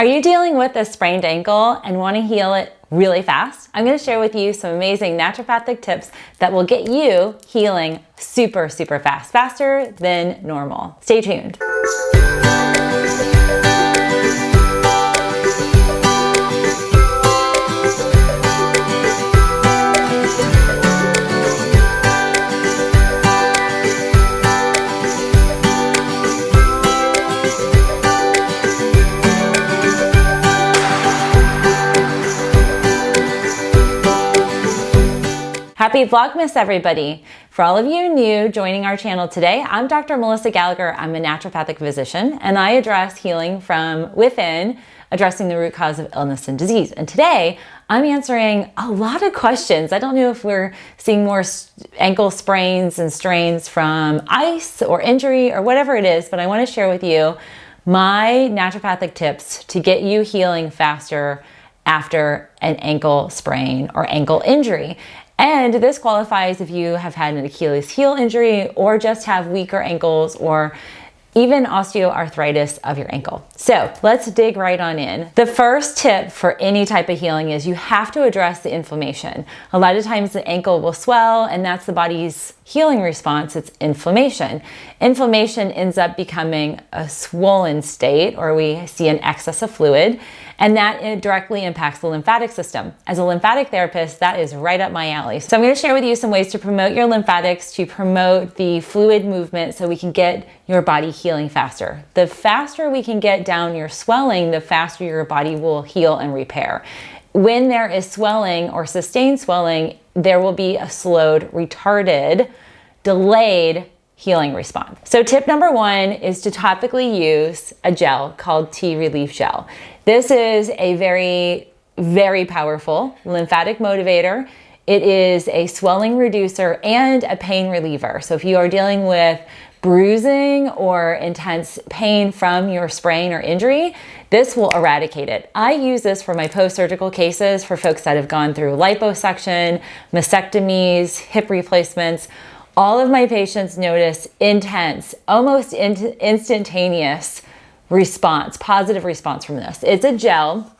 Are you dealing with a sprained ankle and want to heal it really fast? I'm going to share with you some amazing naturopathic tips that will get you healing super fast, faster than normal. Stay tuned. Happy Vlogmas, everybody. For all of you new joining our channel today, I'm Dr. Melissa Gallagher. I'm a naturopathic physician, and I address healing from within, addressing the root cause of illness and disease. And today, I'm answering a lot of questions. I don't know if we're seeing more ankle sprains and strains from ice or injury or whatever it is, but I want to share with you my naturopathic tips to get you healing faster after an ankle sprain or ankle injury. And this qualifies if you have had an Achilles heel injury or just have weaker ankles or even osteoarthritis of your ankle. So let's dig right on in. The first tip for any type of healing is you have to address the inflammation. A lot of times the ankle will swell, and that's the body's healing response. It's inflammation. Inflammation ends up becoming a swollen state, or we see an excess of fluid, and that directly impacts the lymphatic system. As a lymphatic therapist, that is right up my alley. So I'm going to share with you some ways to promote your lymphatics, to promote the fluid movement so we can get your body healing faster. The faster we can get down your swelling, the faster your body will heal and repair. When there is swelling or sustained swelling, there will be a slowed, retarded, delayed healing response. So tip number one is to topically use a gel called Tea Relief Gel. This is a very powerful lymphatic motivator. It is a swelling reducer and a pain reliever. So if you are dealing with bruising or intense pain from your sprain or injury, this will eradicate it. I use this for my post-surgical cases for folks that have gone through liposuction, mastectomies, hip replacements. All of my patients notice intense, almost instantaneous response, positive response from this. It's a gel,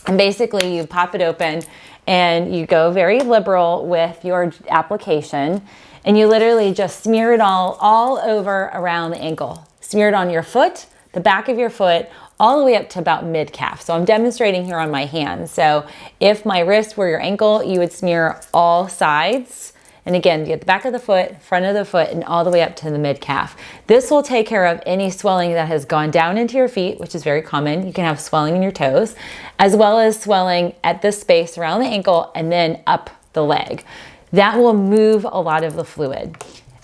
and basically you pop it open and you go very liberal with your application, and you literally just smear it all over around the ankle. Smear it on your foot, the back of your foot, all the way up to about mid-calf. So I'm demonstrating here on my hand. So if my wrist were your ankle, you would smear all sides. And again, you get the back of the foot, front of the foot, and all the way up to the mid-calf. This will take care of any swelling that has gone down into your feet, which is very common. You can have swelling in your toes, as well as swelling at this space around the ankle and then up the leg. That will move a lot of the fluid.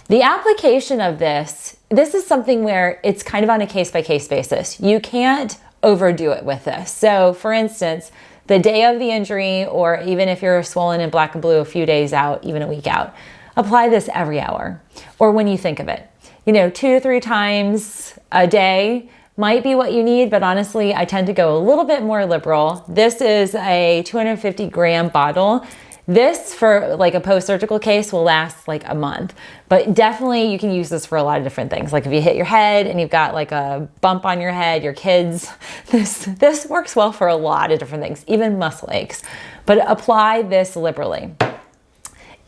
The application of this is something where it's kind of on a case-by-case basis. You can't overdo it with this. So for instance, the day of the injury, or even if you're swollen in black and blue a few days out, even a week out, apply this every hour or when you think of it. 2 to 3 times a day might be what you need, but honestly, I tend to go a little bit more liberal. This is a 250 gram bottle. This for like a post-surgical case will last like a month, but definitely you can use this for a lot of different things. Like if you hit your head and you've got like a bump on your head, your kids, this works well for a lot of different things, even muscle aches, but apply this liberally.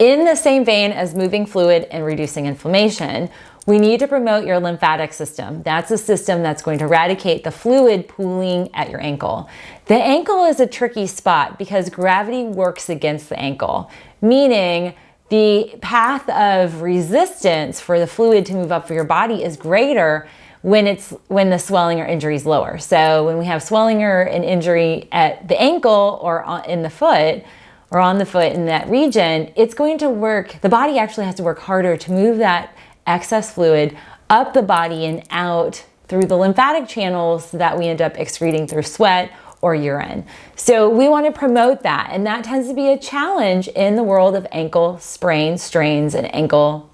In the same vein as moving fluid and reducing inflammation, we need to promote your lymphatic system. That's a system that's going to eradicate the fluid pooling at your ankle. The ankle is a tricky spot because gravity works against the ankle, meaning the path of resistance for the fluid to move up for your body is greater when the swelling or injury is lower. So when we have swelling or an injury at the ankle or in the foot, or on the foot in that region, it's going to work, the body actually has to work harder to move that excess fluid up the body and out through the lymphatic channels that we end up excreting through sweat or urine. So we want to promote that, and that tends to be a challenge in the world of ankle sprains, strains, and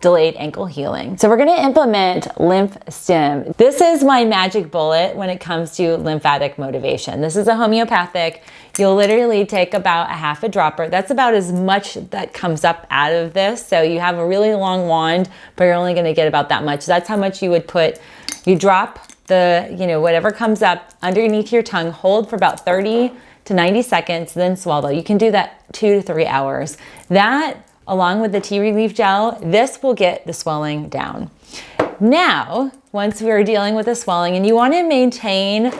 delayed ankle healing. So we're going to implement Lymph Stim. This is my magic bullet when it comes to lymphatic motivation. This is a homeopathic. You'll literally take about a half a dropper. That's about as much that comes up out of this. So you have a really long wand, but you're only going to get about that much. That's how much you would put. You drop whatever comes up underneath your tongue, hold for about 30 to 90 seconds, then swallow. You can do that 2 to 3 hours. That, along with the tea relief gel, this will get the swelling down. Now, once we're dealing with the swelling, and you want to maintain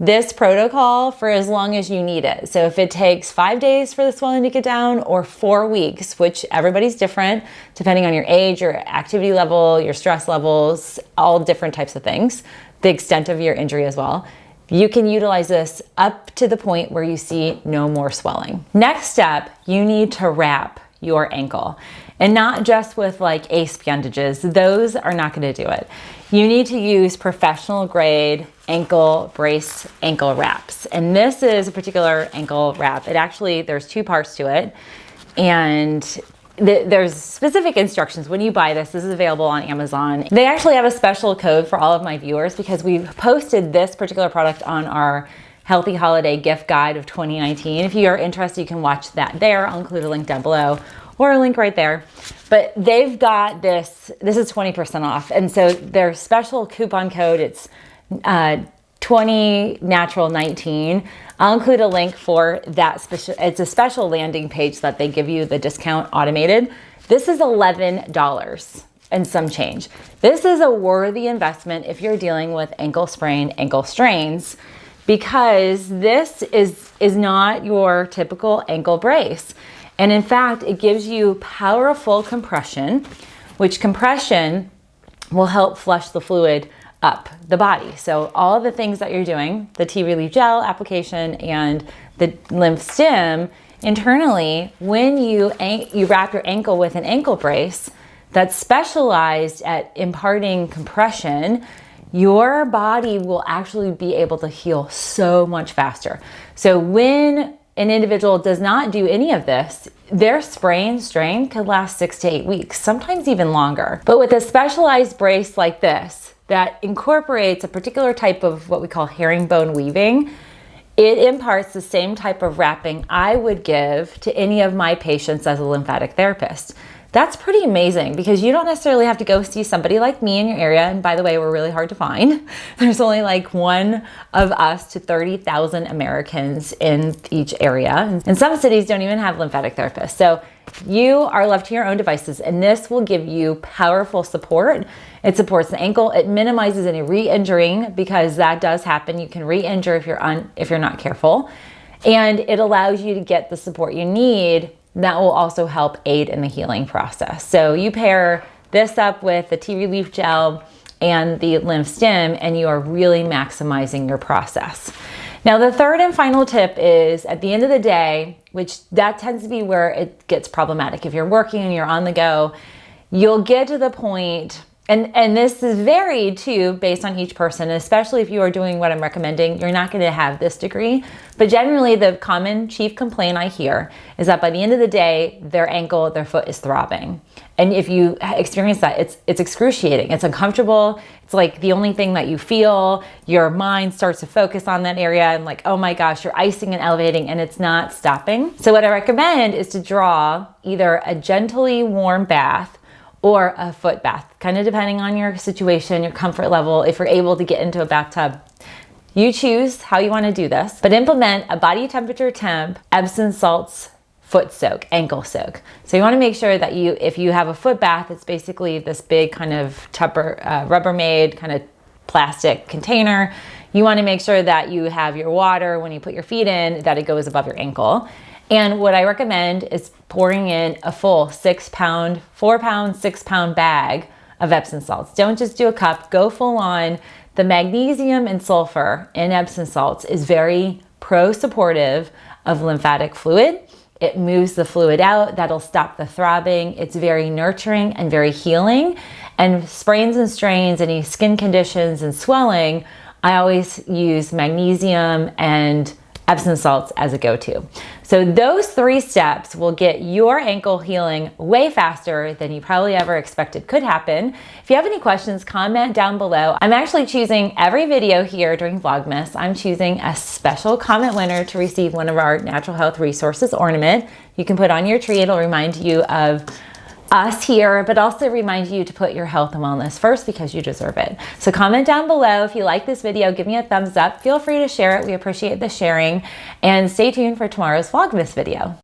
this protocol for as long as you need it. So if it takes 5 days for the swelling to get down, or 4 weeks, which everybody's different, depending on your age, your activity level, your stress levels, all different types of things, the extent of your injury as well, you can utilize this up to the point where you see no more swelling. Next step, you need to wrap your ankle, and not just with like ACE bandages. Those are not going to do it. You need to use professional grade ankle brace ankle wraps. And this is a particular ankle wrap. There's 2 parts to it. And there's specific instructions when you buy this. This is available on Amazon. They actually have a special code for all of my viewers because we posted this particular product on our Healthy Holiday Gift Guide of 2019. If you are interested, you can watch that there. I'll include a link down below or a link right there. But they've got this is 20% off. And so their special coupon code, it's 20 natural 19. I'll include a link for that. It's a special landing page that they give you the discount automated. This is $11 and some change. This is a worthy investment if you're dealing with ankle sprain, ankle strains, because this is not your typical ankle brace. And in fact, it gives you powerful compression, which compression will help flush the fluid up the body. So all of the things that you're doing, the tea relief gel application and the lymph stim, internally, when you wrap your ankle with an ankle brace that's specialized at imparting compression, your body will actually be able to heal so much faster. So when an individual does not do any of this, their sprain strain could last 6 to 8 weeks, sometimes even longer. But with a specialized brace like this that incorporates a particular type of what we call herringbone weaving, it imparts the same type of wrapping I would give to any of my patients as a lymphatic therapist. That's pretty amazing because you don't necessarily have to go see somebody like me in your area. And by the way, we're really hard to find. There's only like 1 of us to 30,000 Americans in each area. And some cities don't even have lymphatic therapists. So you are left to your own devices, and this will give you powerful support. It supports the ankle. It minimizes any re-injuring because that does happen. You can re-injure if you're not careful. And it allows you to get the support you need. That will also help aid in the healing process. So you pair this up with the tea relief gel and the lymph stim, and you are really maximizing your process. Now, the third and final tip is at the end of the day, which that tends to be where it gets problematic. If you're working and you're on the go, you'll get to the point, and this is varied too based on each person, especially if you are doing what I'm recommending, you're not going to have this degree. But generally, the common chief complaint I hear is that by the end of the day, their ankle, their foot is throbbing. And if you experience that, it's excruciating. It's uncomfortable. It's like the only thing that you feel. Your mind starts to focus on that area and like, oh my gosh, you're icing and elevating and it's not stopping. So what I recommend is to draw either a gently warm bath or a foot bath, kind of depending on your situation, your comfort level. If you're able to get into a bathtub, you choose how you want to do this, but implement a body temperature temp Epsom salts foot soak, ankle soak. So you want to make sure that if you have a foot bath, it's basically this big kind of Rubbermaid kind of plastic container. You want to make sure that you have your water when you put your feet in, that it goes above your ankle. And what I recommend is pouring in a full 6 pound, 6 pound bag of Epsom salts. Don't just do a cup, go full on. The magnesium and sulfur in Epsom salts is very pro-supportive of lymphatic fluid. It moves the fluid out, that'll stop the throbbing. It's very nurturing and very healing. And sprains and strains, any skin conditions and swelling, I always use magnesium and Epsom salts as a go-to. So those 3 steps will get your ankle healing way faster than you probably ever expected could happen. If you have any questions, comment down below. I'm actually choosing every video here during Vlogmas. I'm choosing a special comment winner to receive one of our Natural Health Resources ornament. You can put on your tree. It'll remind you of us here, but also remind you to put your health and wellness first because you deserve it. So comment down below if you like this video, give me a thumbs up. Feel free to share it. We appreciate the sharing, and stay tuned for tomorrow's Vlogmas video.